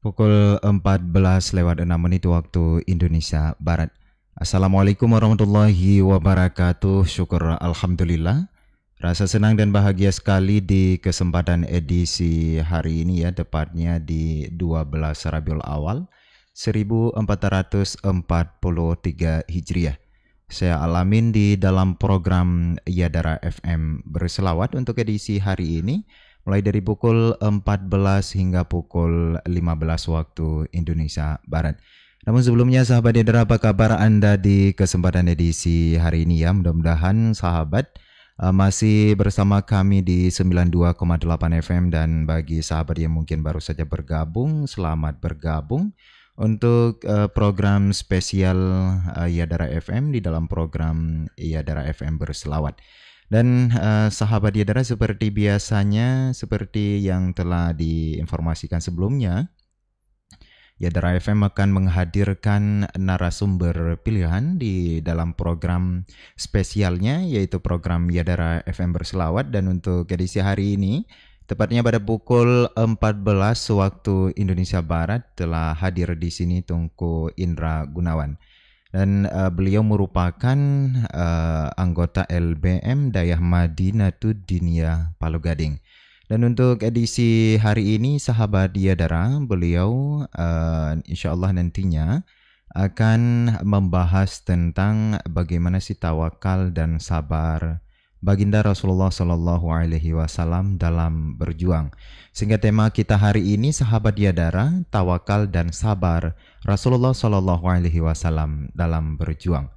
Pukul 14:06 waktu Indonesia Barat. Assalamualaikum warahmatullahi wabarakatuh. Syukur Alhamdulillah. Rasa senang dan bahagia sekali di kesempatan edisi hari ini ya, tepatnya di 12 Rabiul Awal 1443 Hijriah. Saya Alamin di dalam program Yadara FM berselawat untuk edisi hari ini, mulai dari pukul 14 hingga pukul 15 waktu Indonesia Barat. Namun sebelumnya sahabat Yadara, apa kabar Anda di kesempatan edisi hari ini ya? Mudah-mudahan sahabat masih bersama kami di 92,8 FM, dan bagi sahabat yang mungkin baru saja bergabung, selamat bergabung untuk program spesial Yadara FM di dalam program Yadara FM berselawat. Dan sahabat Yadara, seperti biasanya, seperti yang telah diinformasikan sebelumnya, Yadara FM akan menghadirkan narasumber pilihan di dalam program spesialnya, yaitu program Yadara FM berselawat. Dan untuk edisi hari ini, tepatnya pada pukul 14 waktu Indonesia Barat, telah hadir di sini Tunku Indra Gunawan. Dan beliau merupakan anggota LBM Dayah Madinatud Diniyah Palu Gading. Dan untuk edisi hari ini sahabat Yadara, beliau insya Allah nantinya akan membahas tentang bagaimana sih tawakal dan sabar baginda Rasulullah Shallallahu Alaihi Wasallam dalam berjuang. Sehingga tema kita hari ini sahabat Yadara, tawakal dan sabar Rasulullah Shallallahu Alaihi Wasallam dalam berjuang.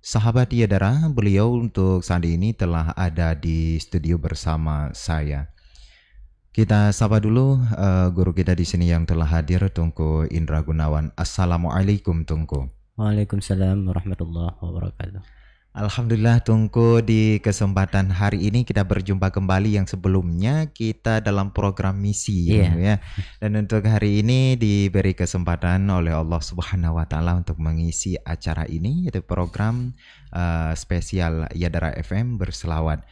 Sahabat Yadara, beliau untuk saat ini telah ada di studio bersama saya. Kita sapa dulu guru kita di sini yang telah hadir, Tunku Indra Gunawan. Assalamualaikum Tunku. Waalaikumsalam warahmatullahi wabarakatuh. Alhamdulillah Tunku, di kesempatan hari ini kita berjumpa kembali. Yang sebelumnya kita dalam program misi ya. Dan untuk hari ini diberi kesempatan oleh Allah Subhanahu wa taala untuk mengisi acara ini, yaitu program spesial Yadara FM berselawat.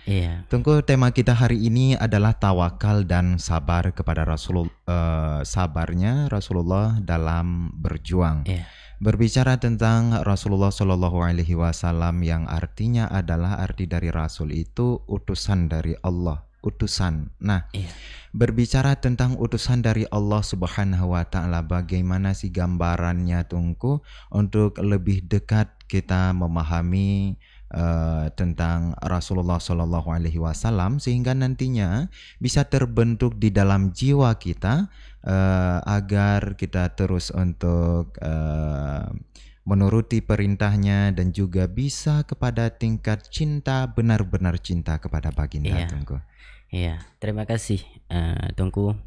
Tunku, tema kita hari ini adalah tawakal dan sabar kepada Rasulullah, sabarnya Rasulullah dalam berjuang. Berbicara tentang Rasulullah Shallallahu Alaihi Wasallam, yang artinya adalah, arti dari Rasul itu utusan dari Allah, utusan. Nah, berbicara tentang utusan dari Allah Subhanahu Wa Taala, bagaimana sih gambarannya Tunku untuk lebih dekat kita memahami tentang Rasulullah Shallallahu Alaihi Wasallam, sehingga nantinya bisa terbentuk di dalam jiwa kita agar kita terus untuk menuruti perintahnya, dan juga bisa kepada tingkat cinta, benar-benar cinta kepada baginda Tunku. Terima kasih Tunku.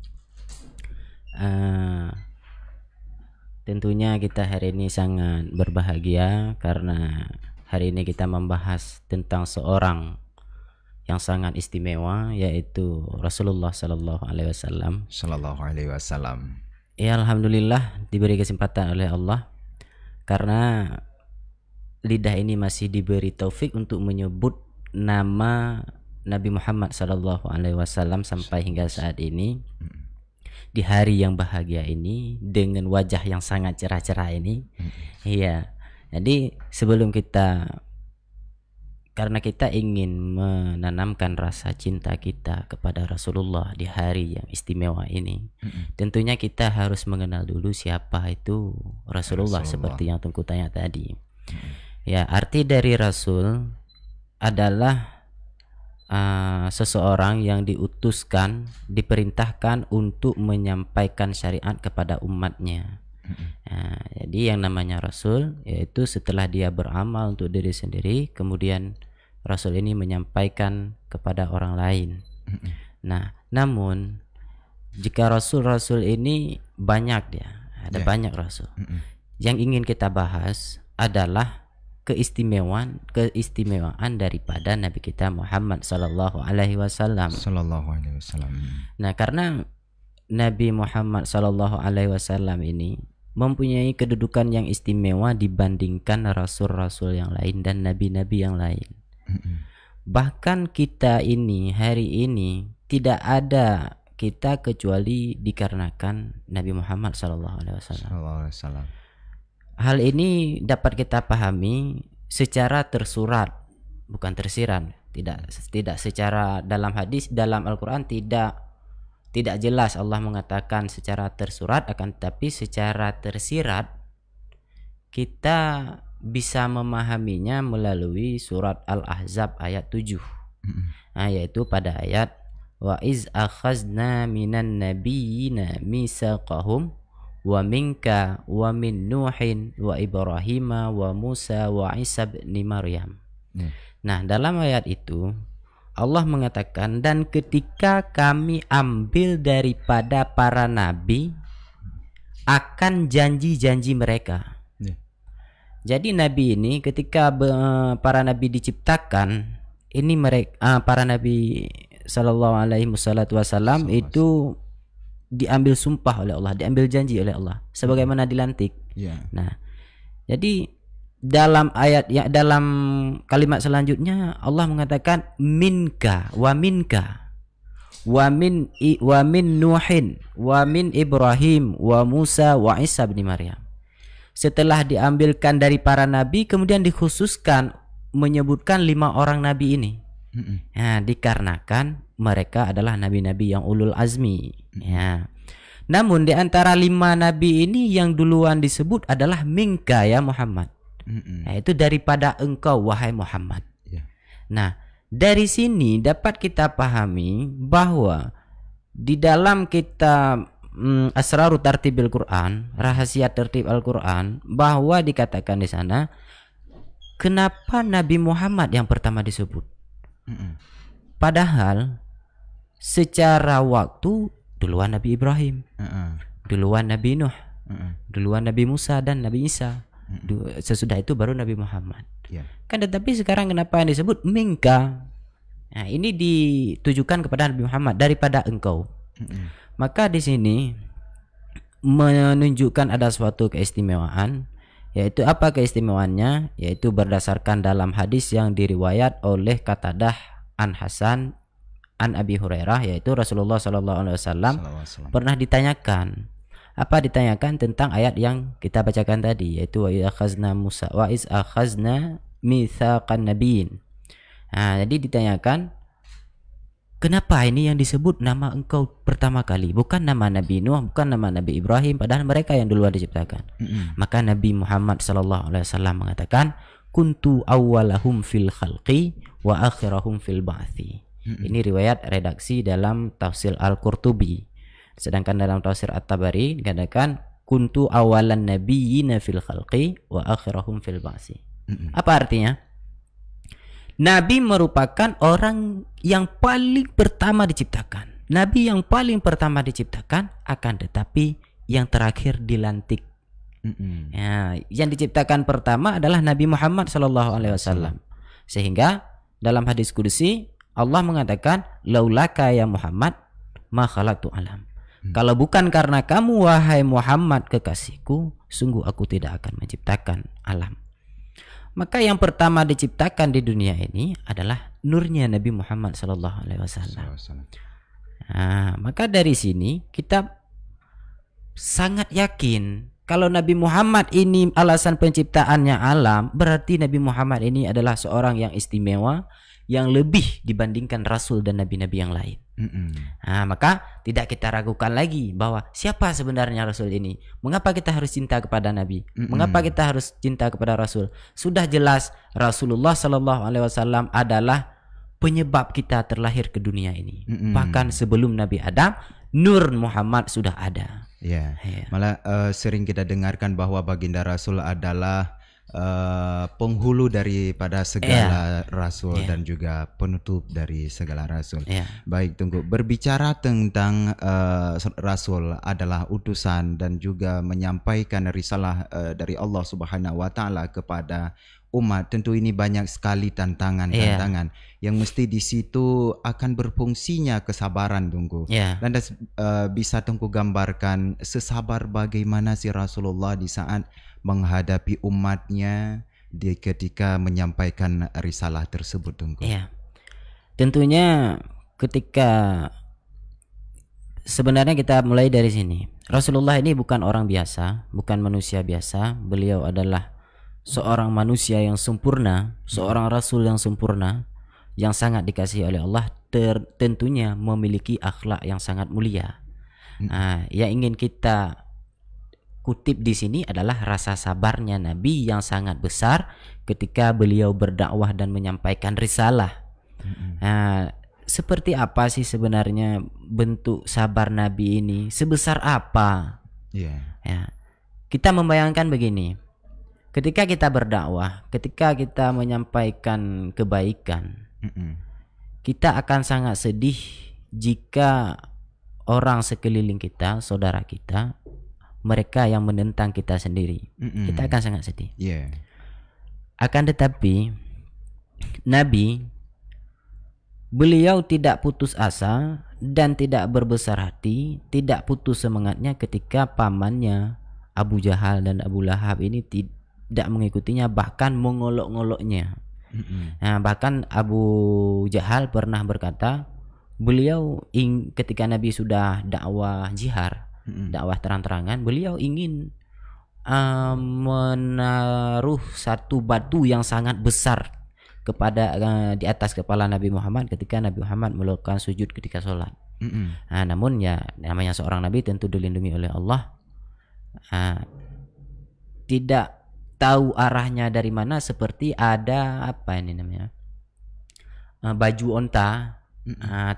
Tentunya kita hari ini sangat berbahagia karena hari ini kita membahas tentang seorang yang sangat istimewa, yaitu Rasulullah Sallallahu Alaihi Wasallam. Sallallahu Alaihi Wasallam. Ya, alhamdulillah diberi kesempatan oleh Allah, karena lidah ini masih diberi taufik untuk menyebut nama Nabi Muhammad Sallallahu Alaihi Wasallam sampai hingga saat ini, di hari yang bahagia ini, dengan wajah yang sangat cerah-cerah ini. Jadi sebelum karena kita ingin menanamkan rasa cinta kita kepada Rasulullah di hari yang istimewa ini, tentunya kita harus mengenal dulu siapa itu Rasulullah. Seperti yang Tunku tanya tadi. Arti dari Rasul adalah seseorang yang diutuskan, diperintahkan untuk menyampaikan syariat kepada umatnya. Jadi yang namanya Rasul, yaitu setelah dia beramal untuk diri sendiri, kemudian Rasul ini menyampaikan kepada orang lain. Namun jika Rasul-Rasul ini banyak, ada banyak Rasul. Yang ingin kita bahas adalah keistimewaan daripada Nabi kita Muhammad Sallallahu Alaihi Wasallam. Nah, karena Nabi Muhammad Sallallahu Alaihi Wasallam ini mempunyai kedudukan yang istimewa dibandingkan rasul-rasul yang lain dan nabi-nabi yang lain. Bahkan kita ini hari ini tidak ada kita kecuali dikarenakan Nabi Muhammad SAW. Hal ini dapat kita pahami secara tersurat, bukan tersirat. Tidak secara dalam hadis, dalam Al-Quran tidak jelas Allah mengatakan secara tersurat, akan tetapi secara tersirat kita bisa memahaminya melalui surat Al-Ahzab ayat 7. Nah, yaitu pada ayat wa iz akhazna minan nabiyyina mitsaqahum wa minka wa min Nuhin wa Ibrahima wa Musa wa Isa bin Maryam. Nah, dalam ayat itu Allah mengatakan, dan ketika kami ambil daripada para nabi akan janji-janji mereka. Jadi nabi ini ketika para nabi diciptakan, ini mereka para nabi sallallahu alaihi wasallam itu diambil sumpah oleh Allah, diambil janji oleh Allah sebagaimana dilantik. Nah, jadi dalam ayat dalam kalimat selanjutnya Allah mengatakan minka wa min Nuhin wa min Ibrahim wa Musa wa Isa bin Maryam. Setelah diambilkan dari para nabi, kemudian dikhususkan menyebutkan 5 orang nabi ini. Nah, dikarenakan mereka adalah nabi-nabi yang ulul azmi. Ya. Namun di antara 5 nabi ini yang duluan disebut adalah minka ya Muhammad. Nah, itu daripada engkau wahai Muhammad. Nah, dari sini dapat kita pahami bahwa di dalam kitab Asrarut Tartibil Quran, rahasia tertib Al-Quran, bahwa dikatakan di sana kenapa Nabi Muhammad yang pertama disebut. Padahal secara waktu duluan Nabi Ibrahim, duluan Nabi Nuh, duluan Nabi Musa dan Nabi Isa. Sesudah itu baru Nabi Muhammad. Kan tetapi sekarang kenapa yang disebut minka? Nah, ini ditujukan kepada Nabi Muhammad daripada engkau. Maka di sini menunjukkan ada suatu keistimewaan, yaitu apa keistimewaannya? Yaitu berdasarkan dalam hadis yang diriwayat oleh Qatadah an Hasan an Abi Hurairah, yaitu Rasulullah SAW pernah ditanyakan. Apa ditanyakan? Tentang ayat yang kita bacakan tadi, yaitu wa iz akhazna mitsaqan nabiyyin. Nah, jadi ditanyakan, kenapa ini yang disebut nama engkau pertama kali, bukan nama Nabi Nuh, bukan nama Nabi Ibrahim, padahal mereka yang duluan diciptakan. Maka Nabi Muhammad SAW mengatakan, kuntu awwalahum fil khalqi wa akhirahum fil ba'thi. Ini riwayat redaksi dalam tafsir Al-Qurtubi. Sedangkan dalam tafsir At-Tabari dikatakan kuntu awalan nabiyyina fil khalqi wa akhirahum fil ba'si. Apa artinya? Nabi merupakan orang yang paling pertama diciptakan. Nabi yang paling pertama diciptakan, akan tetapi yang terakhir dilantik. Ya, yang diciptakan pertama adalah Nabi Muhammad SAW. Sehingga dalam hadis kudusi Allah mengatakan laulaka ya Muhammad ma khalaqtu alam. Kalau bukan karena kamu wahai Muhammad kekasihku, sungguh aku tidak akan menciptakan alam. Maka yang pertama diciptakan di dunia ini adalah nurnya Nabi Muhammad SAW. Nah, maka dari sini kita sangat yakin kalau Nabi Muhammad ini alasan penciptaannya alam, berarti Nabi Muhammad ini adalah seorang yang istimewa, yang lebih dibandingkan Rasul dan Nabi-Nabi yang lain. Nah, maka tidak kita ragukan lagi bahwa siapa sebenarnya Rasul ini. Mengapa kita harus cinta kepada Nabi? Mengapa kita harus cinta kepada Rasul? Sudah jelas Rasulullah SAW adalah penyebab kita terlahir ke dunia ini. Bahkan sebelum Nabi Adam, Nur Muhammad sudah ada. Ya. Malah sering kita dengarkan bahwa baginda Rasul adalah penghulu daripada segala rasul dan juga penutup dari segala rasul. Baik, tunggu. Berbicara tentang rasul adalah utusan dan juga menyampaikan risalah dari Allah Subhanahu wa taala kepada umat. Tentu ini banyak sekali tantangan yang mesti di situ akan berfungsinya kesabaran, tunggu. Dan bisa tunggu gambarkan sesabar bagaimana si Rasulullah di saat menghadapi umatnya ketika menyampaikan risalah tersebut, tunggu. Tentunya ketika sebenarnya kita mulai dari sini. Rasulullah ini bukan orang biasa, bukan manusia biasa. Beliau adalah seorang manusia yang sempurna, seorang rasul yang sempurna, yang sangat dikasihi oleh Allah, tentunya memiliki akhlak yang sangat mulia. Nah, yang ingin kita kutip di sini adalah rasa sabarnya Nabi yang sangat besar ketika beliau berdakwah dan menyampaikan risalah. Nah, seperti apa sih sebenarnya bentuk sabar Nabi ini? Sebesar apa? Ya, kita membayangkan begini. Ketika kita berdakwah, ketika kita menyampaikan kebaikan, kita akan sangat sedih jika orang sekeliling kita, saudara kita, mereka yang menentang kita sendiri. Kita akan sangat sedih. Akan tetapi Nabi, beliau tidak putus asa dan tidak berbesar hati, tidak putus semangatnya ketika pamannya Abu Jahal dan Abu Lahab ini tidak mengikutinya, bahkan mengolok-ngoloknya. Nah, bahkan Abu Jahal pernah berkata, beliau ketika Nabi sudah dakwah jihar, dakwah terang-terangan, beliau ingin menaruh satu batu yang sangat besar kepada di atas kepala Nabi Muhammad ketika Nabi Muhammad melakukan sujud ketika sholat. Nah, namun ya namanya seorang Nabi tentu dilindungi oleh Allah, tidak tahu arahnya dari mana, seperti ada apa ini namanya baju onta,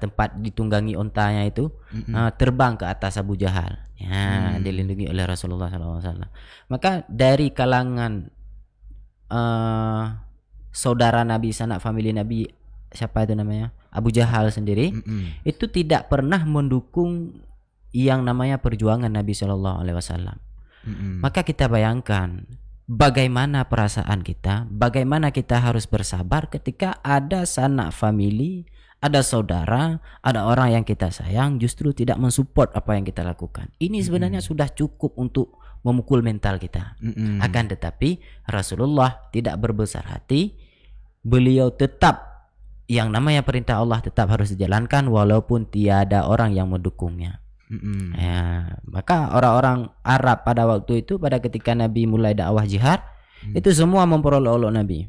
tempat ditunggangi ontanya itu terbang ke atas Abu Jahal, ya, dilindungi oleh Rasulullah SAW. Maka dari kalangan saudara Nabi, sanak famili Nabi, siapa itu namanya, Abu Jahal sendiri, itu tidak pernah mendukung yang namanya perjuangan Nabi SAW. Maka kita bayangkan bagaimana perasaan kita, bagaimana kita harus bersabar ketika ada sanak famili, ada saudara, ada orang yang kita sayang justru tidak mensupport apa yang kita lakukan. Ini sebenarnya sudah cukup untuk memukul mental kita. Akan tetapi Rasulullah tidak berbesar hati. Beliau tetap, yang namanya perintah Allah tetap harus dijalankan walaupun tiada orang yang mendukungnya. Ya, maka orang-orang Arab pada waktu itu, pada ketika Nabi mulai dakwah jihad, itu semua memperolok-olok Nabi.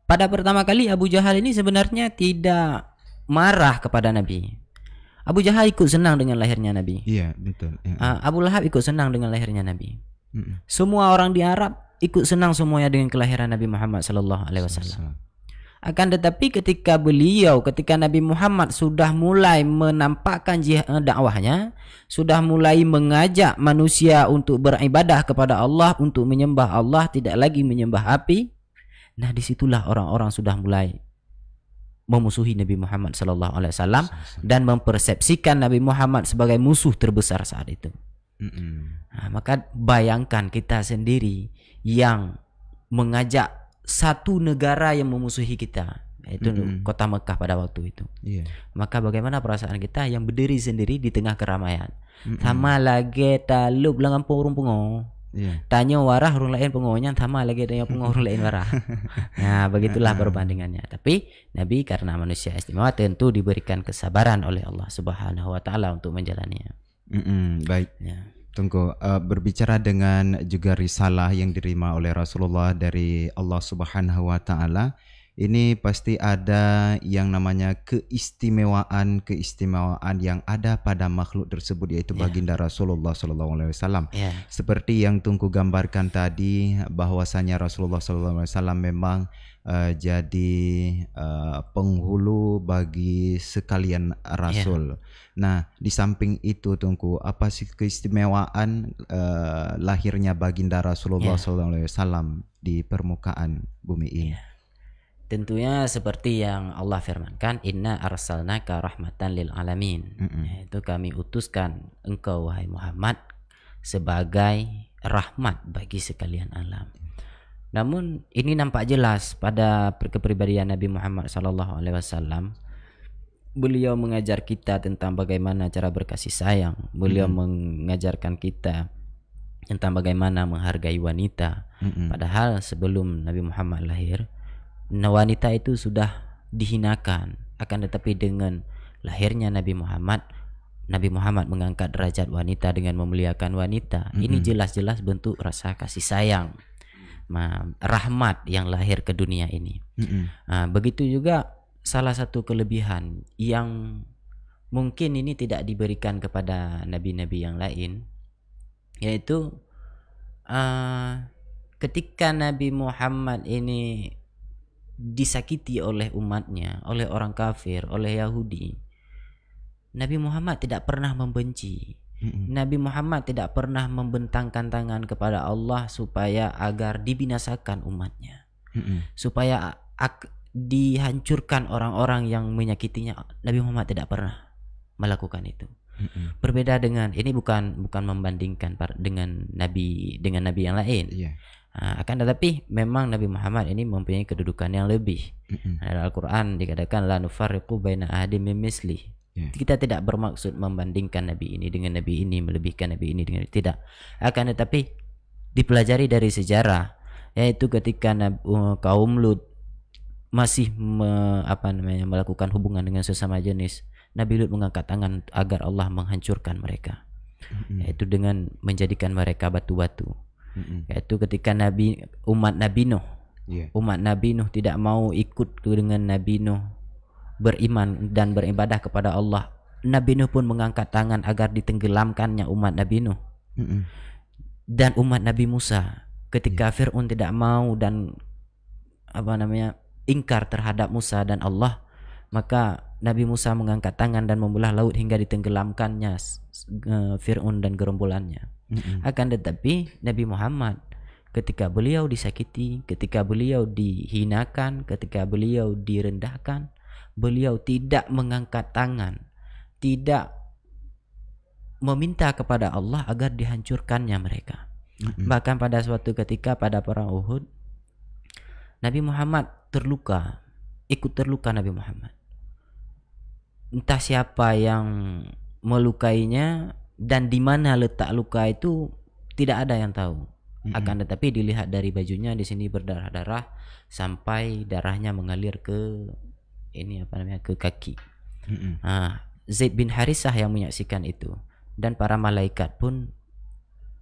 Pada pertama kali Abu Jahal ini sebenarnya tidak marah kepada Nabi. Abu Jahal ikut senang dengan lahirnya Nabi. Iya, betul. Abu Lahab ikut senang dengan lahirnya Nabi. Semua orang di Arab ikut senang semuanya dengan kelahiran Nabi Muhammad SAW. Akan tetapi ketika Nabi Muhammad sudah mulai menampakkan dakwahnya, sudah mulai mengajak manusia untuk beribadah kepada Allah, untuk menyembah Allah, tidak lagi menyembah api. Nah, disitulah orang-orang sudah mulai memusuhi Nabi Muhammad SAW dan mempersepsikan Nabi Muhammad sebagai musuh terbesar saat itu. Nah, maka bayangkan kita sendiri yang mengajak satu negara yang memusuhi kita, yaitu kota Mekah pada waktu itu. Maka bagaimana perasaan kita yang berdiri sendiri di tengah keramaian, sama lagi talup lengan porong pengo, tanya warah orang lain pengonya, sama lagi tanya pengo orang lain warah. Nah, begitulah perbandingannya. Tapi Nabi karena manusia istimewa tentu diberikan kesabaran oleh Allah Subhanahu Wa Taala untuk menjalaninya. Baik. Tunggu, berbicara dengan juga risalah yang diterima oleh Rasulullah dari Allah Subhanahu Wa Taala, ini pasti ada yang namanya keistimewaan yang ada pada makhluk tersebut, yaitu baginda Rasulullah SAW. Seperti yang Tunggu gambarkan tadi, bahwasanya Rasulullah SAW memang jadi penghulu bagi sekalian Rasul. Nah, di samping itu Tunggu, apa sih keistimewaan lahirnya baginda Rasulullah SAW di permukaan bumi ini? Tentunya seperti yang Allah firmankan, Inna arsalnaka rahmatan lil alamin. Itu kami utuskan engkau wahai Muhammad sebagai rahmat bagi sekalian alam. Namun ini nampak jelas pada kepribadian Nabi Muhammad SAW. Beliau mengajar kita tentang bagaimana cara berkasih sayang. Beliau mengajarkan kita tentang bagaimana menghargai wanita. Padahal sebelum Nabi Muhammad lahir, wanita itu sudah dihinakan. Akan tetapi dengan lahirnya Nabi Muhammad, Nabi Muhammad mengangkat derajat wanita dengan memuliakan wanita. Ini jelas-jelas bentuk rasa kasih sayang, rahmat yang lahir ke dunia ini. Begitu juga salah satu kelebihan yang mungkin ini tidak diberikan kepada nabi-nabi yang lain, yaitu ketika Nabi Muhammad ini disakiti oleh umatnya, oleh orang kafir, oleh Yahudi, Nabi Muhammad tidak pernah membenci. Nabi Muhammad tidak pernah membentangkan tangan kepada Allah supaya agar dibinasakan umatnya, supaya dihancurkan orang-orang yang menyakitinya. Nabi Muhammad tidak pernah melakukan itu. Berbeda dengan ini, bukan membandingkan dengan nabi yang lain. Akan tetapi memang Nabi Muhammad ini mempunyai kedudukan yang lebih. Dalam Al-Quran dikatakan la nufarriqu baina ahadin min misli. Kita tidak bermaksud membandingkan nabi ini dengan nabi ini, melebihkan nabi ini dengan tidak. Akan tetapi dipelajari dari sejarah, yaitu ketika kaum Lut masih melakukan hubungan dengan sesama jenis, Nabi Lut mengangkat tangan agar Allah menghancurkan mereka, yaitu dengan menjadikan mereka batu-batu. Yaitu ketika umat Nabi Nuh tidak mau ikut dengan Nabi Nuh beriman dan beribadah kepada Allah, Nabi Nuh pun mengangkat tangan agar ditenggelamkannya umat Nabi Nuh. Dan umat Nabi Musa ketika Fir'aun tidak mau dan ingkar terhadap Musa dan Allah, maka Nabi Musa mengangkat tangan dan membelah laut hingga ditenggelamkannya Fir'aun dan gerombolannya. Akan tetapi Nabi Muhammad ketika beliau disakiti, ketika beliau dihinakan, ketika beliau direndahkan, beliau tidak mengangkat tangan, tidak meminta kepada Allah agar dihancurkannya mereka. Bahkan pada suatu ketika pada perang Uhud, Nabi Muhammad ikut terluka Nabi Muhammad. Entah siapa yang melukainya dan di mana letak luka itu tidak ada yang tahu. Akan tetapi dilihat dari bajunya, di sini berdarah-darah sampai darahnya mengalir ke ke kaki. Zaid bin Harisah yang menyaksikan itu, dan para malaikat pun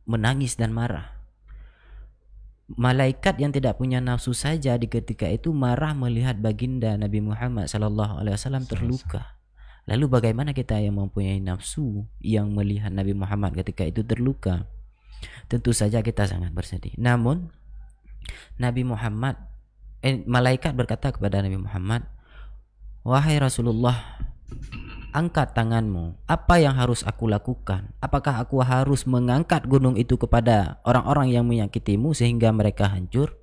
menangis dan marah. Malaikat yang tidak punya nafsu saja di ketika itu marah melihat baginda Nabi Muhammad SAW terluka. Lalu bagaimana kita yang mempunyai nafsu yang melihat Nabi Muhammad ketika itu terluka? Tentu saja kita sangat bersedih. Namun Nabi Muhammad, malaikat berkata kepada Nabi Muhammad, "Wahai Rasulullah, angkat tanganmu. Apa yang harus aku lakukan? Apakah aku harus mengangkat gunung itu kepada orang-orang yang menyakitimu sehingga mereka hancur?"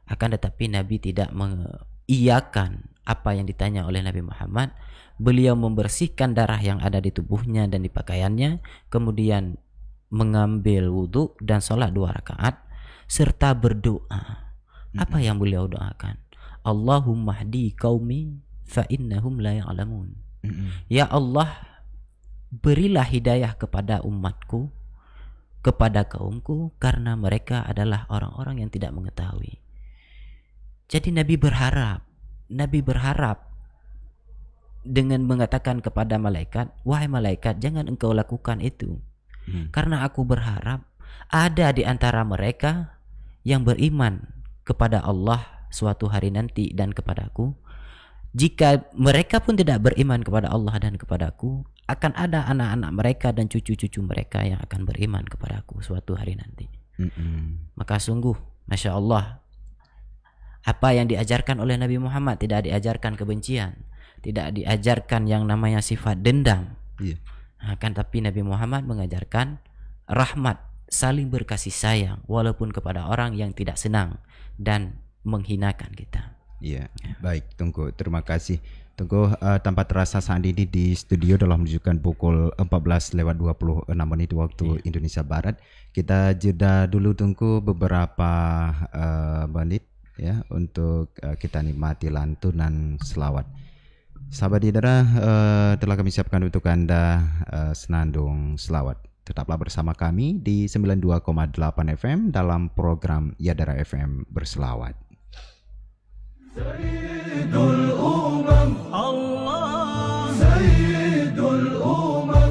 Akan tetapi Nabi tidak mengiyakan apa yang ditanya oleh Nabi Muhammad. Beliau membersihkan darah yang ada di tubuhnya dan di pakaiannya, kemudian mengambil wudhu dan sholat 2 rakaat serta berdoa. Apa yang beliau doakan? Allahumma hdi qaumi fa innahum la ya'lamun. Ya Allah, berilah hidayah kepada umatku, kepada kaumku, karena mereka adalah orang-orang yang tidak mengetahui. Jadi Nabi berharap dengan mengatakan kepada malaikat, "Wahai malaikat, jangan engkau lakukan itu. Karena aku berharap ada di antara mereka yang beriman kepada Allah suatu hari nanti dan kepadaku. Jika mereka pun tidak beriman kepada Allah dan kepadaku, akan ada anak-anak mereka dan cucu-cucu mereka yang akan beriman kepadaku suatu hari nanti." Maka sungguh, Masya Allah, apa yang diajarkan oleh Nabi Muhammad tidak diajarkan kebencian, tidak diajarkan yang namanya sifat dendam. Akan tapi Nabi Muhammad mengajarkan rahmat, saling berkasih sayang walaupun kepada orang yang tidak senang dan menghinakan kita. Baik Tunggu, terima kasih Tunggu. Tanpa terasa saat ini di studio telah menunjukkan pukul 14:26 waktu Indonesia Barat. Kita jeda dulu Tunggu beberapa menit ya untuk kita nikmati lantunan selawat. Sahabat Yadara, telah kami siapkan untuk Anda senandung selawat. Tetaplah bersama kami di 92,8 FM dalam program Yadara FM Berselawat. Sayyidul Umam Allah, Sayyidul Umam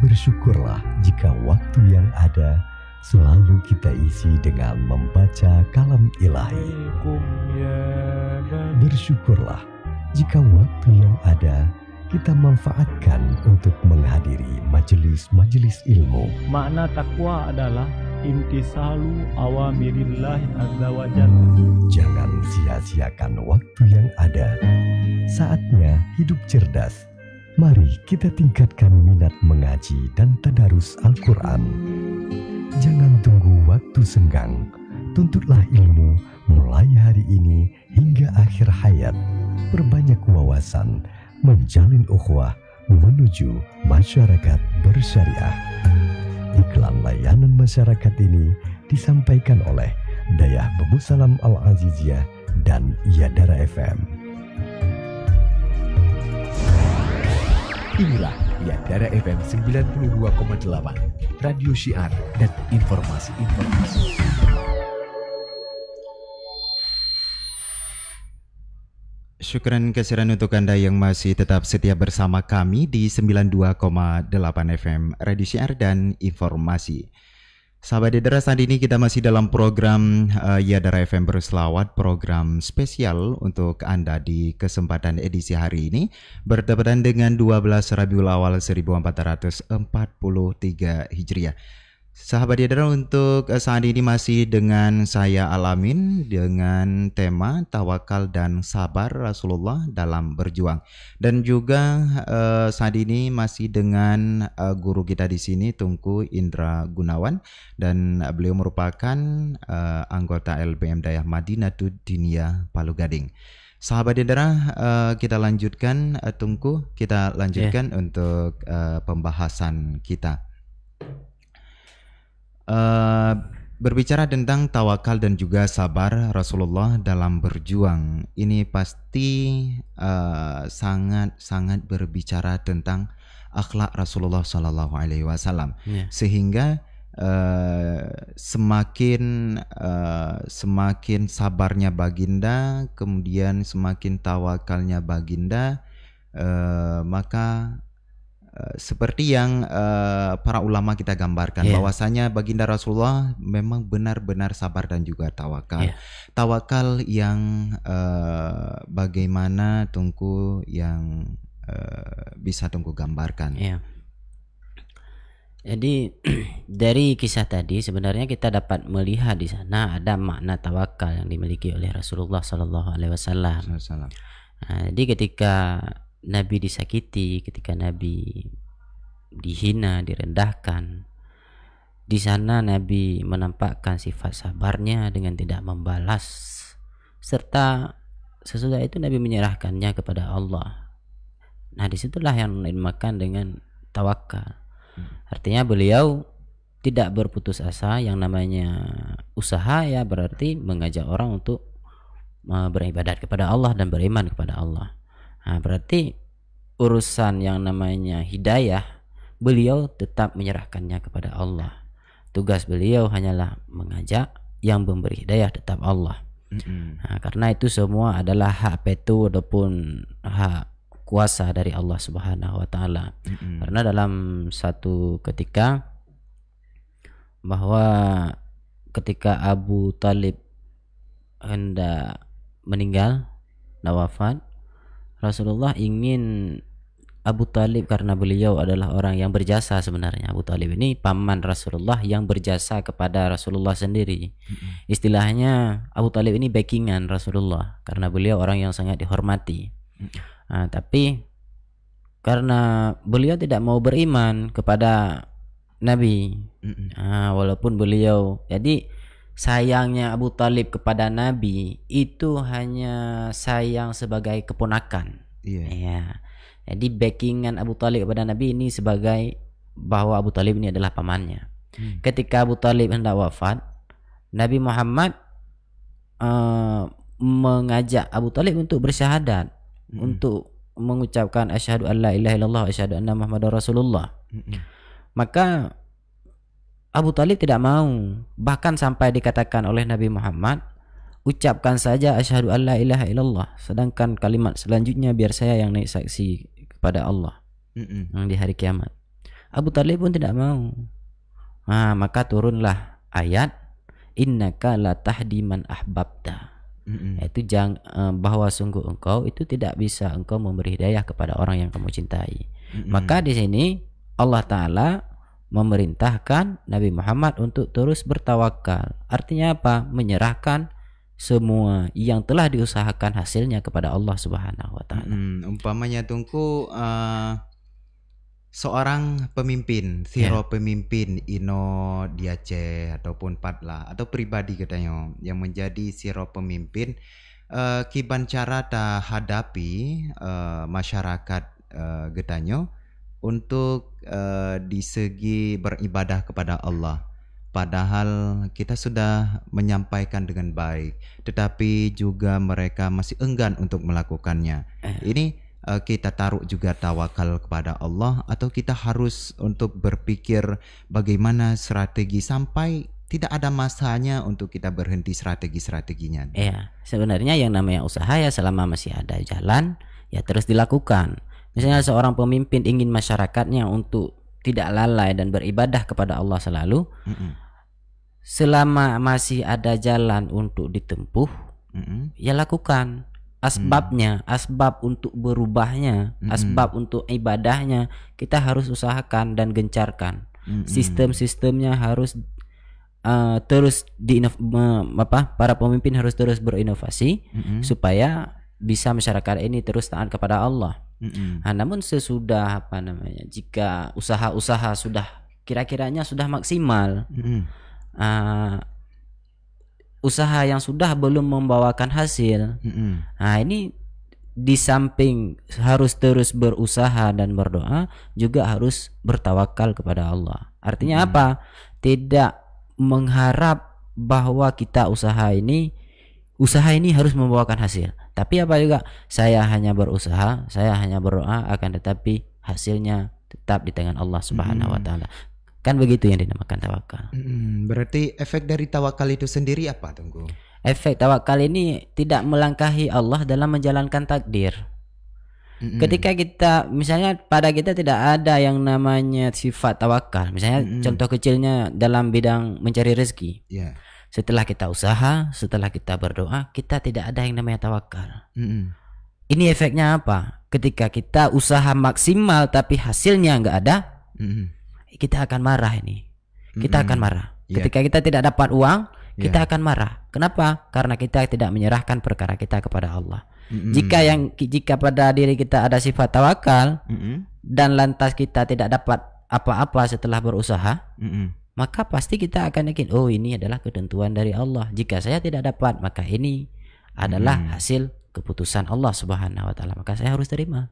Bersyukurlah jika waktu yang ada selalu kita isi dengan membaca kalam ilahi. Bersyukurlah jika waktu yang ada kita manfaatkan untuk menghadiri majelis-majelis ilmu. Makna takwa adalah imtisalu awamirillahi azza wa jalla. Jangan sia-siakan waktu yang ada. Saatnya hidup cerdas. Mari kita tingkatkan minat mengaji dan tadarus Al-Quran. Jangan tunggu waktu senggang. Tuntutlah ilmu mulai hari ini hingga akhir hayat. Perbanyak wawasan, menjalin ukhuwah, menuju masyarakat bersyariah. Iklan layanan masyarakat ini disampaikan oleh Dayah Babu Salam Al-Aziziyah dan Yadara FM. Inilah Yadara FM 92,8, radio syiar dan informasi-informasi. Syukran kasiran untuk Anda yang masih tetap setia bersama kami di 92,8 FM Radio Syiar dan Informasi. Sahabat Yadara, saat ini kita masih dalam program Yadara FM Berselawat, program spesial untuk Anda di kesempatan edisi hari ini bertepatan dengan 12 Rabiul Awal 1443 Hijriah. Sahabat Yadara, untuk saat ini masih dengan saya Alamin dengan tema tawakal dan sabar Rasulullah dalam berjuang, dan juga saat ini masih dengan guru kita di sini Tunku Indra Gunawan, dan beliau merupakan anggota LBM Dayah Madinatud Diniyah Palu Gading. Sahabat Yadara, kita lanjutkan Tunku, kita lanjutkan untuk pembahasan kita. Berbicara tentang tawakal dan juga sabar Rasulullah dalam berjuang, ini pasti sangat berbicara tentang akhlak Rasulullah Sallallahu Alaihi Wasallam, sehingga semakin sabarnya baginda, kemudian semakin tawakalnya baginda, maka seperti yang para ulama kita gambarkan, bahwasanya baginda Rasulullah memang benar-benar sabar dan juga tawakal. Tawakal yang bagaimana Tunku yang bisa Tunku gambarkan? Jadi dari kisah tadi sebenarnya kita dapat melihat di sana ada makna tawakal yang dimiliki oleh Rasulullah Sallallahu Alaihi Wasallam. Jadi ketika Nabi disakiti, ketika Nabi dihina, direndahkan, di sana Nabi menampakkan sifat sabarnya dengan tidak membalas, serta sesudah itu Nabi menyerahkannya kepada Allah. Nah, disitulah yang dinamakan dengan tawakal. Artinya beliau tidak berputus asa. Yang namanya usaha ya berarti mengajak orang untuk beribadat kepada Allah dan beriman kepada Allah. Nah, berarti urusan yang namanya hidayah beliau tetap menyerahkannya kepada Allah. Tugas beliau hanyalah mengajak, yang memberi hidayah tetap Allah. Nah, karena itu semua adalah hak petu ataupun hak kuasa dari Allah Subhanahu wa taala. Karena dalam satu ketika bahwa ketika Abu Talib hendak meninggal, wafat, Rasulullah ingin Abu Talib, karena beliau adalah orang yang berjasa sebenarnya. Abu Talib ini paman Rasulullah yang berjasa kepada Rasulullah sendiri. Istilahnya Abu Talib ini backingan Rasulullah karena beliau orang yang sangat dihormati. Nah, tapi karena beliau tidak mau beriman kepada Nabi, walaupun beliau, jadi sayangnya Abu Talib kepada Nabi itu hanya sayang sebagai keponakan. Jadi backingan Abu Talib kepada Nabi ini sebagai bahwa Abu Talib ini adalah pamannya. Ketika Abu Talib hendak wafat, Nabi Muhammad mengajak Abu Talib untuk bersyahadat, untuk mengucapkan asyhadu an la ilaha illallah wa asyhadu anna Muhammadar Rasulullah. Maka Abu Talib tidak mau, bahkan sampai dikatakan oleh Nabi Muhammad, ucapkan saja asyhadu an la ilaha illallah, sedangkan kalimat selanjutnya biar saya yang naik saksi kepada Allah di hari kiamat. Abu Talib pun tidak mau. Maka turunlah ayat innaka la tahdi man ahbabta. Itu bahwa sungguh engkau itu tidak bisa engkau memberi hidayah kepada orang yang kamu cintai. Maka di sini Allah Ta'ala memerintahkan Nabi Muhammad untuk terus bertawakal. Artinya apa? Menyerahkan semua yang telah diusahakan hasilnya kepada Allah Subhanahu wa taala. Umpamanya Tunku seorang pemimpin, pemimpin ino di Aceh ataupun Padla atau pribadi katanya yang menjadi siro pemimpin, kiban cara ta hadapi masyarakat getanyo untuk di segi beribadah kepada Allah. Padahal kita sudah menyampaikan dengan baik, tetapi juga mereka masih enggan untuk melakukannya. Ini kita taruh juga tawakal kepada Allah, atau kita harus untuk berpikir bagaimana strategi sampai tidak ada masanya untuk kita berhenti strategi-strateginya. Ya, sebenarnya yang namanya usaha ya selama masih ada jalan ya terus dilakukan. Misalnya seorang pemimpin ingin masyarakatnya untuk tidak lalai dan beribadah kepada Allah selalu. Selama masih ada jalan untuk ditempuh, ya lakukan asbabnya, asbab untuk berubahnya, asbab untuk ibadahnya. Kita harus usahakan dan gencarkan. Sistem-sistemnya harus terus para pemimpin harus terus berinovasi supaya bisa masyarakat ini terus taat kepada Allah. Namun sesudah jika usaha-usaha sudah kira-kiranya sudah maksimal, usaha yang sudah belum membawakan hasil, ini di samping harus terus berusaha dan berdoa, juga harus bertawakal kepada Allah. Artinya apa? Tidak mengharap bahwa kita usaha ini harus membawakan hasil. Tapi apa juga, saya hanya berusaha, saya hanya berdoa, akan tetapi hasilnya tetap di tangan Allah Subhanahu wa taala. Kan begitu yang dinamakan tawakal. Berarti efek dari tawakal itu sendiri apa, Tunggu? Efek tawakal ini tidak melangkahi Allah dalam menjalankan takdir. Ketika kita, misalnya pada kita tidak ada yang namanya sifat tawakal. Misalnya contoh kecilnya dalam bidang mencari rezeki. Setelah kita usaha, setelah kita berdoa, kita tidak ada yang namanya tawakal. Ini efeknya apa? Ketika kita usaha maksimal tapi hasilnya nggak ada, kita akan marah ini. Kita akan marah. Ketika kita tidak dapat uang, kita akan marah. Kenapa? Karena kita tidak menyerahkan perkara kita kepada Allah. Jika pada diri kita ada sifat tawakal dan lantas kita tidak dapat apa-apa setelah berusaha, maka pasti kita akan yakin, oh ini adalah ketentuan dari Allah. Jika saya tidak dapat, maka ini adalah hasil keputusan Allah Subhanahu wa taala. Maka saya harus terima.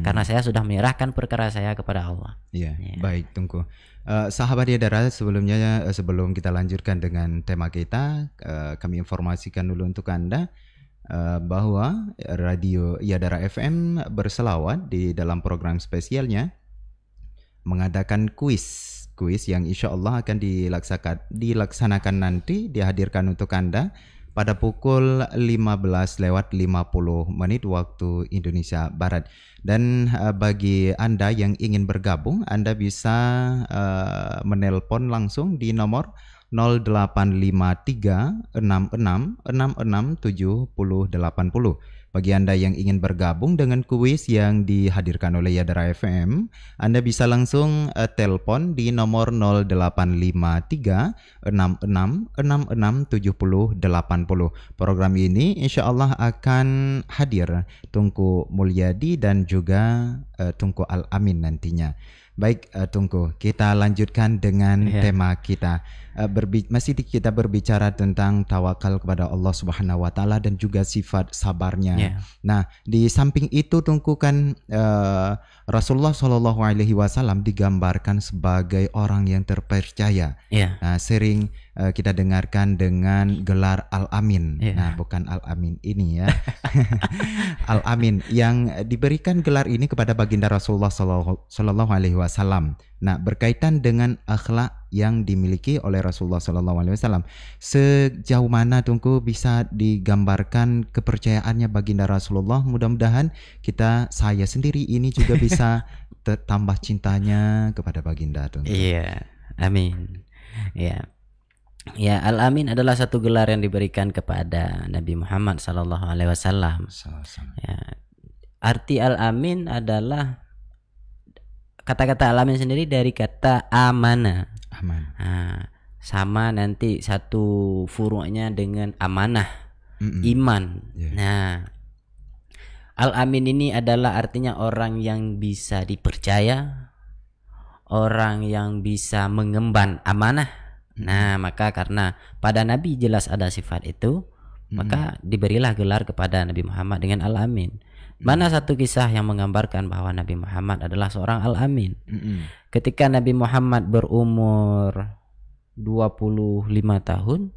Karena saya sudah menyerahkan perkara saya kepada Allah. Baik, Tunggu. Sahabat Yadara, sebelum kita lanjutkan dengan tema kita, kami informasikan dulu untuk Anda bahwa Radio Yadara FM berselawat di dalam program spesialnya mengadakan kuis yang insya Allah akan dilaksanakan nanti, dihadirkan untuk Anda pada pukul 15:50 waktu Indonesia Barat. Dan bagi Anda yang ingin bergabung, Anda bisa menelpon langsung di nomor 0853 66 66 7080. Bagi Anda yang ingin bergabung dengan kuis yang dihadirkan oleh Yadara FM, Anda bisa langsung telepon di nomor 0853 66 66 7080. Program ini insya Allah akan hadir Tungku Mulyadi dan juga Tungku Al-Amin nantinya. Baik, Tungku, kita lanjutkan dengan tema kita. Masih kita berbicara tentang tawakal kepada Allah Subhanahu wa taala dan juga sifat sabarnya. Nah, di samping itu Tungku kan Rasulullah Shallallahu alaihi wasallam digambarkan sebagai orang yang terpercaya. Nah, sering kita dengarkan dengan gelar Al-Amin. Nah, bukan Al-Amin ini ya. Al-Amin yang diberikan gelar ini kepada baginda Rasulullah Shallallahu alaihi wasallam. Nah, berkaitan dengan akhlak yang dimiliki oleh Rasulullah Sallallahu Alaihi Wasallam, sejauh mana Tungku bisa digambarkan kepercayaannya baginda Rasulullah? Mudah-mudahan saya sendiri ini juga bisa tambah cintanya kepada baginda, Tungku. Amin. Al-Amin adalah satu gelar yang diberikan kepada Nabi Muhammad Sallallahu Alaihi Wasallam. Arti Al-Amin adalah kata-kata Al-Amin sendiri dari kata amanah. Sama nanti satu furu'nya dengan amanah, iman. Nah, Al-Amin ini adalah artinya orang yang bisa dipercaya, orang yang bisa mengemban amanah. Nah, maka karena pada Nabi jelas ada sifat itu, maka diberilah gelar kepada Nabi Muhammad dengan Al-Amin. Mana satu kisah yang menggambarkan bahwa Nabi Muhammad adalah seorang Al-Amin. Ketika Nabi Muhammad berumur 25 tahun,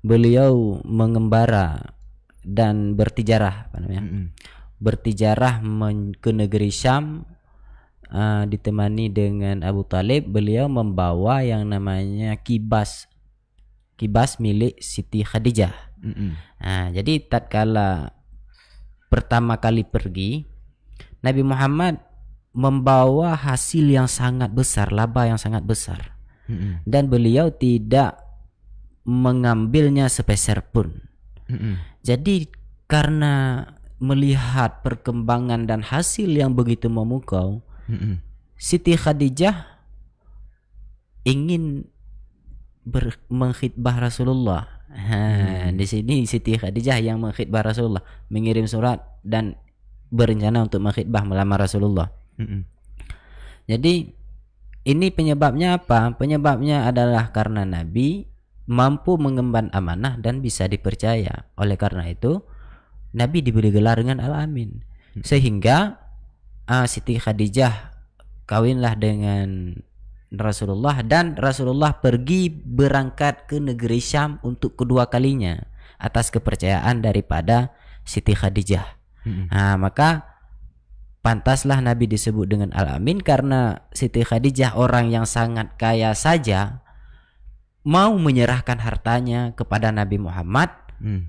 beliau mengembara dan bertijarah, bertijarah ke negeri Syam, ditemani dengan Abu Talib. Beliau membawa yang namanya kibas milik Siti Khadijah. Nah, jadi tatkala pertama kali pergi, Nabi Muhammad membawa hasil yang sangat besar, laba yang sangat besar, dan beliau tidak mengambilnya sepeser pun. Jadi karena melihat perkembangan dan hasil yang begitu memukau, Siti Khadijah ingin mengkhidbah Rasulullah. Di sini Siti Khadijah yang mengkhidbah Rasulullah, mengirim surat dan berencana untuk mengkhidbah melamar Rasulullah. Jadi ini penyebabnya apa? Penyebabnya adalah karena Nabi mampu mengemban amanah dan bisa dipercaya. Oleh karena itu Nabi diberi gelar dengan Al-Amin. Sehingga Siti Khadijah kawinlah dengan Rasulullah, dan Rasulullah pergi berangkat ke negeri Syam untuk kedua kalinya atas kepercayaan daripada Siti Khadijah. Maka pantaslah Nabi disebut dengan Al-Amin, karena Siti Khadijah orang yang sangat kaya saja mau menyerahkan hartanya kepada Nabi Muhammad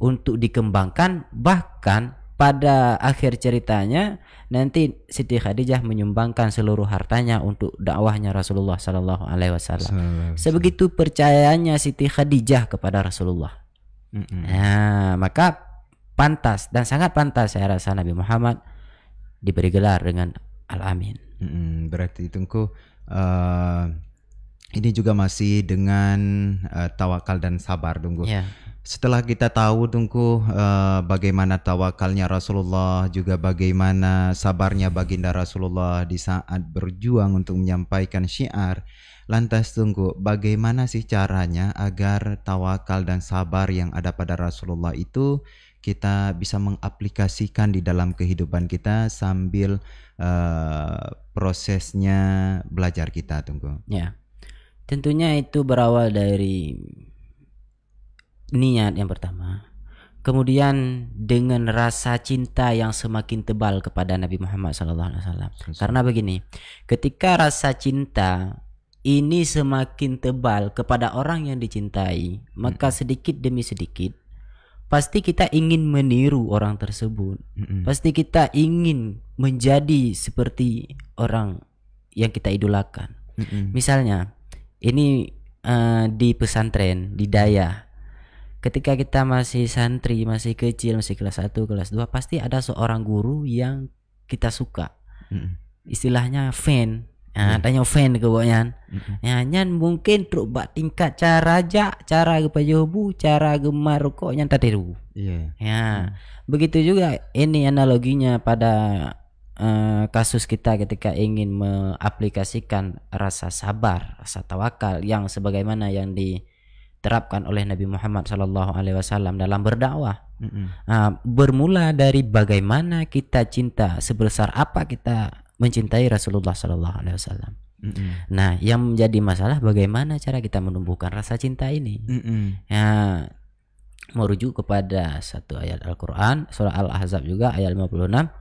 untuk dikembangkan. Bahkan pada akhir ceritanya nanti Siti Khadijah menyumbangkan seluruh hartanya untuk dakwahnya Rasulullah Sallallahu Alaihi Wasallam. Sebegitu percayanya Siti Khadijah kepada Rasulullah. Nah, maka pantas dan sangat pantas saya rasa Nabi Muhammad diberi gelar dengan Al-Amin. Berarti Tungku ini juga masih dengan tawakal dan sabar, Tunggu. Setelah kita tahu, Tungku, bagaimana tawakalnya Rasulullah, juga bagaimana sabarnya baginda Rasulullah di saat berjuang untuk menyampaikan syiar. Lantas, Tunggu, bagaimana sih caranya agar tawakal dan sabar yang ada pada Rasulullah itu kita bisa mengaplikasikan di dalam kehidupan kita sambil prosesnya belajar kita, Tunggu? Ya, tentunya itu berawal dari niat yang pertama, kemudian dengan rasa cinta yang semakin tebal kepada Nabi Muhammad SAW. Karena begini, ketika rasa cinta ini semakin tebal kepada orang yang dicintai, maka sedikit demi sedikit pasti kita ingin meniru orang tersebut. Pasti kita ingin menjadi seperti orang yang kita idolakan. Misalnya ini di pesantren, di daya, ketika kita masih santri, masih kecil, masih kelas 1, kelas 2, pasti ada seorang guru yang kita suka. Istilahnya fan. Tanya fan ke boyan. Nyan mungkin truk bak tingkat cara kepajobu, cara gemar rokok yang tadiru. Begitu juga ini analoginya pada kasus kita ketika ingin mengaplikasikan rasa sabar, rasa tawakal yang sebagaimana yang diterapkan oleh Nabi Muhammad SAW dalam berdakwah. Bermula dari bagaimana kita cinta, sebesar apa kita mencintai Rasulullah SAW. Nah, yang menjadi masalah bagaimana cara kita menumbuhkan rasa cinta ini. Merujuk kepada satu ayat Al-Quran, surah Al-Ahzab juga ayat 56.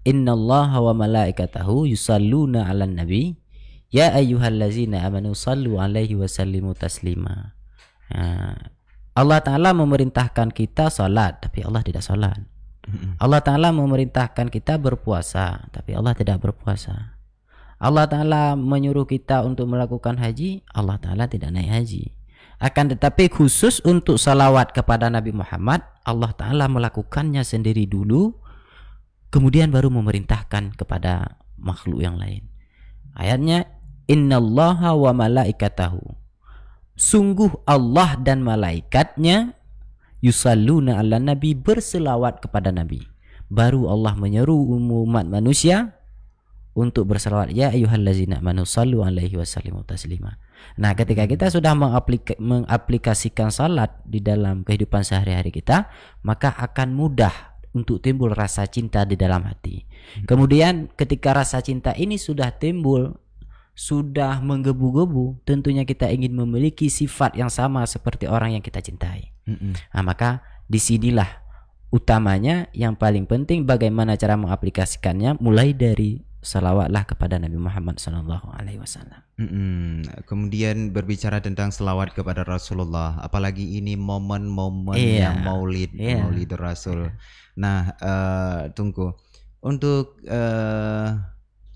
Innallaha wa malaikatahu yusalluna 'alan nabi ya ayyuhallazina amanu sallu 'alaihi wa sallimu taslima. Allah Ta'ala memerintahkan kita salat, tapi Allah tidak salat. Allah Ta'ala memerintahkan kita berpuasa, tapi Allah tidak berpuasa. Allah Ta'ala menyuruh kita untuk melakukan haji, Allah Ta'ala tidak naik haji. Akan tetapi khusus untuk salawat kepada Nabi Muhammad, Allah Ta'ala melakukannya sendiri dulu, kemudian baru memerintahkan kepada makhluk yang lain. Ayatnya, innallaha wa malaikatahu, sungguh Allah dan malaikatnya yusalluna ala nabi, berselawat kepada Nabi. Baru Allah menyeru umat manusia untuk berselawat, ya ayyuhallazina amanu sallu alaihi wasallimu taslima. Nah, ketika kita sudah mengaplikasikan salat di dalam kehidupan sehari-hari kita, maka akan mudah untuk timbul rasa cinta di dalam hati. Kemudian ketika rasa cinta ini sudah timbul, sudah menggebu-gebu, tentunya kita ingin memiliki sifat yang sama seperti orang yang kita cintai. Nah, maka disinilah utamanya yang paling penting bagaimana cara mengaplikasikannya, mulai dari salawatlah kepada Nabi Muhammad SAW. Kemudian berbicara tentang selawat kepada Rasulullah, apalagi ini momen-momen yang Maulid Rasul. Nah, tunggu untuk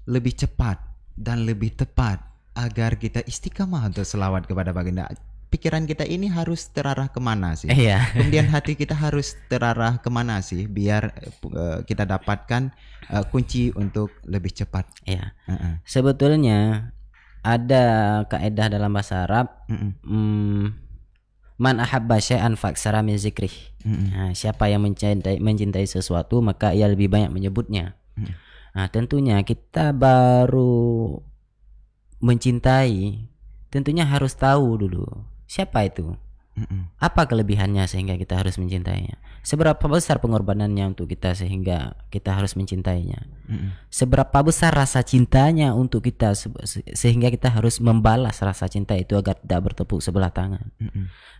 lebih cepat dan lebih tepat agar kita istiqamah untuk selawat kepada baginda. Pikiran kita ini harus terarah kemana sih? Kemudian hati kita harus terarah kemana sih? Biar kita dapatkan kunci untuk lebih cepat. Sebetulnya ada kaidah dalam bahasa Arab, man ahabba syai'an faksara min zikrih. Nah, siapa yang mencintai sesuatu maka ia lebih banyak menyebutnya. Nah, tentunya kita baru mencintai, tentunya harus tahu dulu siapa itu, apa kelebihannya sehingga kita harus mencintainya, seberapa besar pengorbanannya untuk kita sehingga kita harus mencintainya, seberapa besar rasa cintanya untuk kita sehingga kita harus membalas rasa cinta itu agar tidak bertepuk sebelah tangan.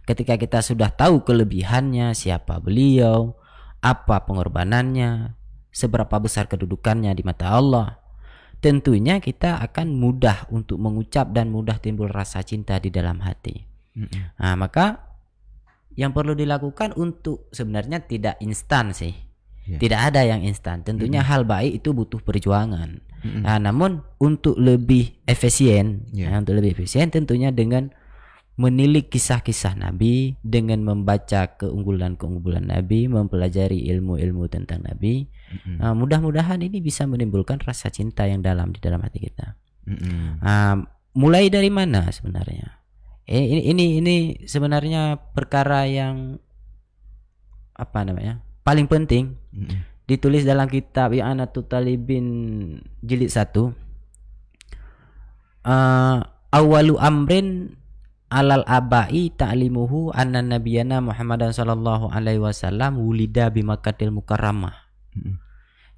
Ketika kita sudah tahu kelebihannya, siapa beliau, apa pengorbanannya, seberapa besar kedudukannya di mata Allah, tentunya kita akan mudah untuk mengucap dan mudah timbul rasa cinta di dalam hati. Nah, maka yang perlu dilakukan untuk sebenarnya tidak instan sih. Tidak ada yang instan. Tentunya hal baik itu butuh perjuangan. Nah, namun untuk lebih efisien, tentunya dengan menilik kisah-kisah Nabi, dengan membaca keunggulan-keunggulan Nabi, mempelajari ilmu-ilmu tentang Nabi. Mudah-mudahan ini bisa menimbulkan rasa cinta yang dalam di dalam hati kita. Mulai dari mana sebenarnya? Ini sebenarnya perkara yang paling penting. Ditulis dalam kitab I'anatut Talibin jilid 1. Awalu amrin alal abai ta'limuhu anna nabiyana Muhammadan sallallahu alaihi wasallam wulida bi Makkahil Mukarramah.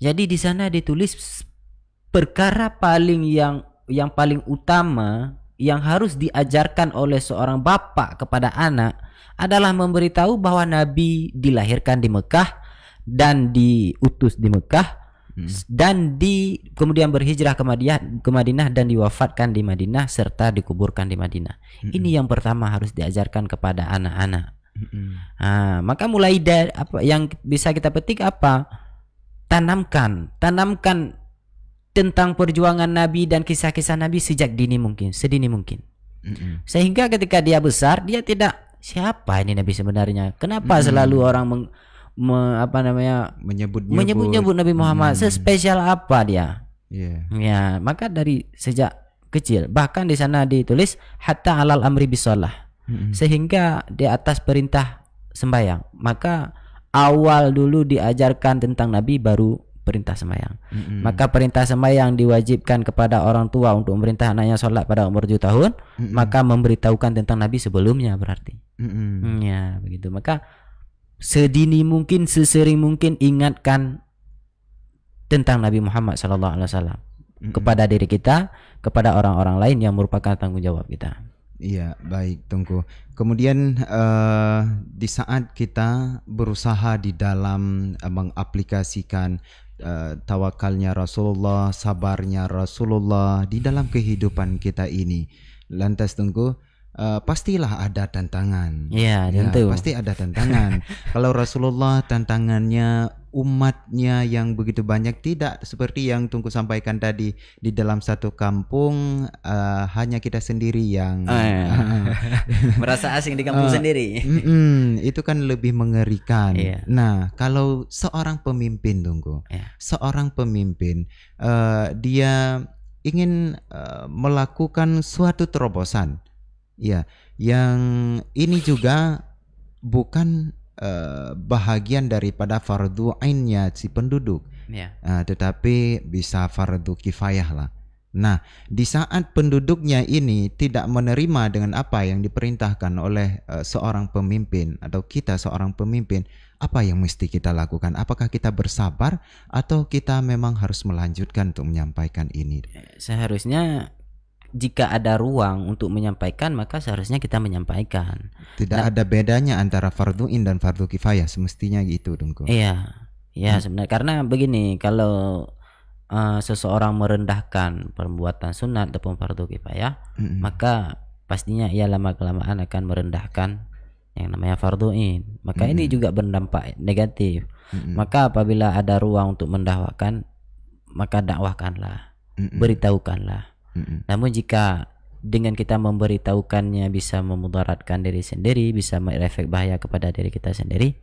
Jadi di sana ditulis perkara yang paling utama yang harus diajarkan oleh seorang bapak kepada anak adalah memberitahu bahwa Nabi dilahirkan di Mekah dan diutus di Mekah dan kemudian berhijrah ke Madinah dan diwafatkan di Madinah serta dikuburkan di Madinah. Ini yang pertama harus diajarkan kepada anak-anak. Maka mulai dari apa yang bisa kita petik apa? Tanamkan tentang perjuangan Nabi dan kisah-kisah Nabi sejak sedini mungkin. Sehingga ketika dia besar, dia tidak, siapa ini Nabi sebenarnya? Kenapa selalu orang menyebut Nabi Muhammad? Sespesial apa dia? Ya, maka dari sejak kecil, bahkan di sana ditulis hatta alal amri bisalah, sehingga di atas perintah sembahyang. Maka awal dulu diajarkan tentang Nabi, baru perintah sembahyang. Maka perintah sembahyang diwajibkan kepada orang tua untuk memerintah anaknya sholat pada umur 7 tahun. Maka memberitahukan tentang Nabi sebelumnya berarti. Ya begitu. Maka sedini mungkin, sesering mungkin ingatkan tentang Nabi Muhammad SAW kepada diri kita, kepada orang-orang lain yang merupakan tanggung jawab kita. Iya, baik Tungku. Kemudian di saat kita berusaha di dalam mengaplikasikan tawakalnya Rasulullah, sabarnya Rasulullah di dalam kehidupan kita ini, lantas Tungku, pastilah ada tantangan. Iya, tentu. Pasti ada tantangan. Kalau Rasulullah tantangannya umatnya yang begitu banyak, tidak seperti yang Tungku sampaikan tadi, di dalam satu kampung hanya kita sendiri yang merasa asing di kampung sendiri. Itu kan lebih mengerikan. Nah, kalau seorang pemimpin Tungku, seorang pemimpin dia ingin melakukan suatu terobosan, yang ini juga bukan bahagian daripada fardu ainnya si penduduk, tetapi bisa fardu kifayah lah. Nah, di saat penduduknya ini tidak menerima dengan apa yang diperintahkan oleh seorang pemimpin atau kita seorang pemimpin, apa yang mesti kita lakukan? Apakah kita bersabar atau kita memang harus melanjutkan untuk menyampaikan ini? Seharusnya jika ada ruang untuk menyampaikan, maka seharusnya kita menyampaikan. Tidak ada bedanya antara fardhu'in dan fardhu kifayah, semestinya gitu, Tungku. Iya, sebenarnya karena begini, kalau seseorang merendahkan perbuatan sunat ataupun fardhu kifayah, maka pastinya ia lama-kelamaan akan merendahkan yang namanya fardhu'in. Maka ini juga berdampak negatif. Maka apabila ada ruang untuk mendakwakan, maka dakwahkanlah, beritahukanlah. Namun jika dengan kita memberitahukannya bisa memudaratkan diri sendiri, bisa berefek bahaya kepada diri kita sendiri,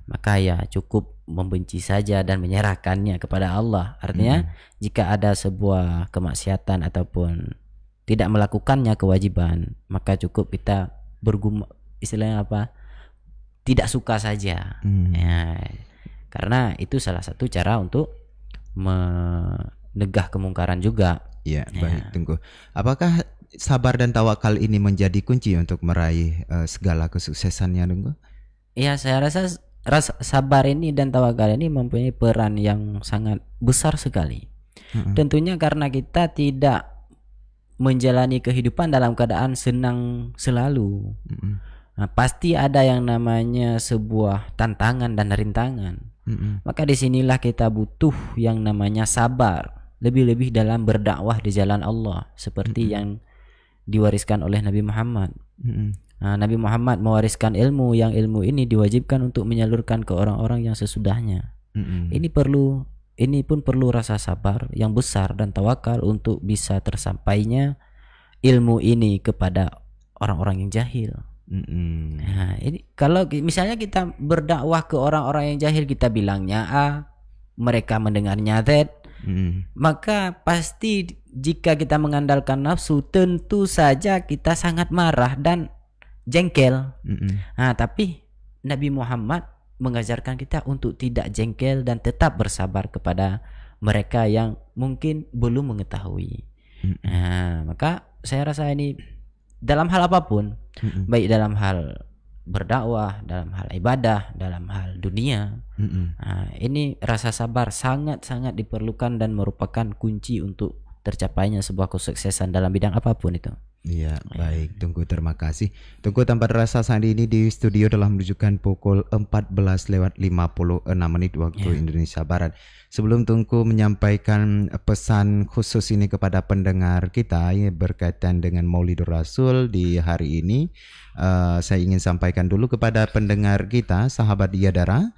maka ya cukup membenci saja dan menyerahkannya kepada Allah. Artinya jika ada sebuah kemaksiatan ataupun tidak melakukannya kewajiban, maka cukup kita istilahnya apa, tidak suka saja. Ya, karena itu salah satu cara untuk menegah kemungkaran juga. Ya, baik, Tunggu. Apakah sabar dan tawakal ini menjadi kunci untuk meraih segala kesuksesannya, Tunggu? Ya, saya rasa sabar ini dan tawakal ini mempunyai peran yang sangat besar sekali. Tentunya karena kita tidak menjalani kehidupan dalam keadaan senang selalu. Nah, pasti ada yang namanya sebuah tantangan dan rintangan. Maka disinilah kita butuh yang namanya sabar. Lebih-lebih dalam berdakwah di jalan Allah, seperti yang diwariskan oleh Nabi Muhammad. Nah, Nabi Muhammad mewariskan ilmu, yang ilmu ini diwajibkan untuk menyalurkan ke orang-orang yang sesudahnya. Ini pun perlu rasa sabar yang besar dan tawakal untuk bisa tersampainya ilmu ini kepada orang-orang yang jahil. Nah, ini kalau misalnya kita berdakwah ke orang-orang yang jahil, kita bilangnya A, mereka mendengarnya Z, maka pasti jika kita mengandalkan nafsu, tentu saja kita sangat marah dan jengkel. Nah, tapi Nabi Muhammad mengajarkan kita untuk tidak jengkel dan tetap bersabar kepada mereka yang mungkin belum mengetahui. Nah, maka saya rasa ini dalam hal apapun, baik dalam hal berdakwah, dalam hal ibadah, dalam hal dunia, nah, ini rasa sabar sangat-sangat diperlukan dan merupakan kunci untuk tercapainya sebuah kesuksesan dalam bidang apapun itu. Iya, baik, Tunggu, terima kasih. Tunggu, tanpa terasa saat ini di studio telah menunjukkan pukul 14:56 waktu Indonesia Barat. Sebelum Tunggu menyampaikan pesan khusus ini kepada pendengar kita berkaitan dengan Maulidur Rasul di hari ini, saya ingin sampaikan dulu kepada pendengar kita, sahabat Yadara,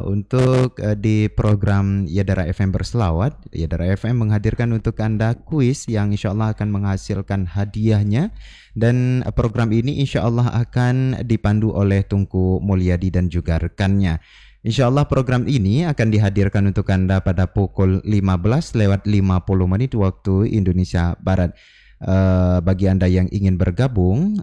untuk di program Yadara FM Berselawat, Yadara FM menghadirkan untuk Anda kuis yang insya Allah akan menghasilkan hadiahnya. Dan program ini insya Allah akan dipandu oleh Tungku Mulyadi dan juga rekannya. Insya Allah program ini akan dihadirkan untuk Anda pada pukul 15:50 waktu Indonesia Barat. Bagi Anda yang ingin bergabung,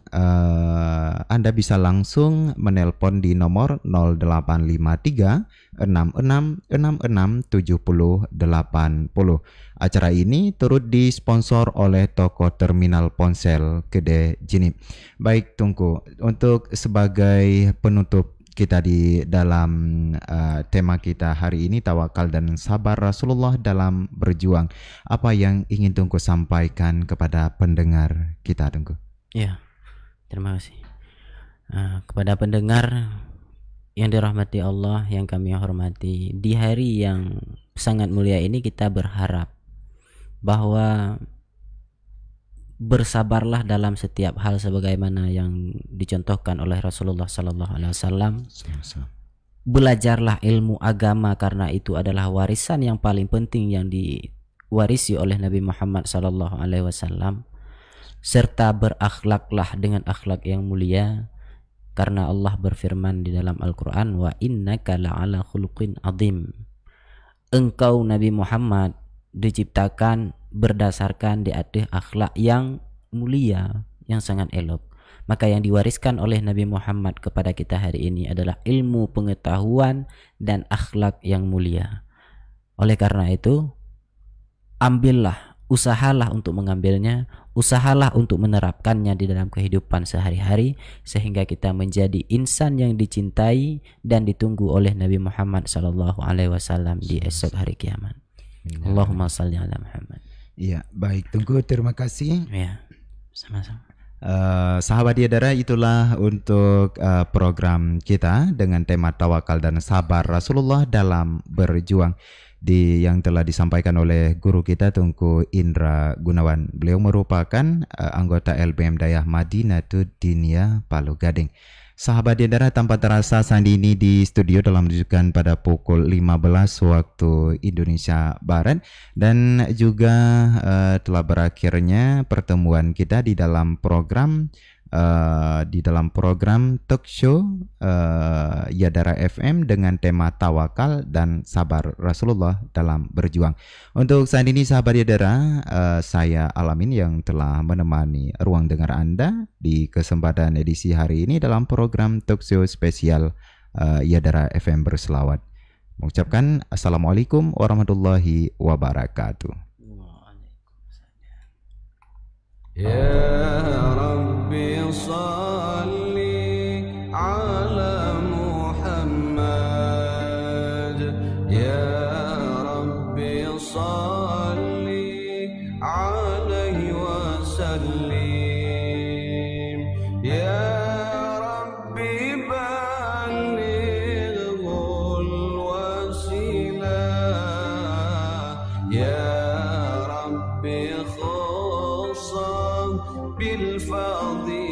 Anda bisa langsung menelpon di nomor 0853 6666 7080. Acara ini turut disponsor oleh toko terminal ponsel Gede Jinip. Baik, Tungku, untuk sebagai penutup kita di dalam tema kita hari ini, tawakal dan sabar Rasulullah dalam berjuang, apa yang ingin Tungku sampaikan kepada pendengar kita, Tungku? Ya, terima kasih. Kepada pendengar yang dirahmati Allah, yang kami hormati, di hari yang sangat mulia ini kita berharap bahwa bersabarlah dalam setiap hal sebagaimana yang dicontohkan oleh Rasulullah sallallahu alaihi wasallam. Belajarlah ilmu agama karena itu adalah warisan yang paling penting yang diwarisi oleh Nabi Muhammad sallallahu alaihi wasallam, serta berakhlaklah dengan akhlak yang mulia karena Allah berfirman di dalam Al-Qur'an, wa innaka la'ala khuluqin azim. Engkau Nabi Muhammad diciptakan berdasarkan di atas akhlak yang mulia, yang sangat elok. Maka yang diwariskan oleh Nabi Muhammad kepada kita hari ini adalah ilmu pengetahuan dan akhlak yang mulia. Oleh karena itu, ambillah, usahalah untuk mengambilnya, usahalah untuk menerapkannya di dalam kehidupan sehari-hari sehingga kita menjadi insan yang dicintai dan ditunggu oleh Nabi Muhammad SAW di esok hari kiamat. Allahumma salli ala Muhammad. Iya, baik. Tunggu, terima kasih. Ya, sama-sama. Sahabat Yadara, itulah untuk program kita dengan tema tawakal dan sabar Rasulullah dalam berjuang yang telah disampaikan oleh guru kita Tunku Indra Gunawan. Beliau merupakan anggota LBM Dayah Madinatud Diniyah Palu Gading. Sahabat Yadara, tanpa terasa sandi ini di studio dalam rujukan pada pukul 15 waktu Indonesia Barat, dan juga telah berakhirnya pertemuan kita di dalam program talk show Yadara FM dengan tema tawakal dan sabar Rasulullah dalam berjuang. Untuk saat ini sahabat Yadara, saya Alamin yang telah menemani ruang dengar Anda di kesempatan edisi hari ini dalam program talk show spesial Yadara FM berselawat. Mengucapkan Assalamualaikum warahmatullahi wabarakatuh. Ya Rabbi salli ala Muhammad, Ya Rabbi salli alaihi wa sallim, Ya Rabbi ballighul wasilah, Ya Rabbi بالفضيلة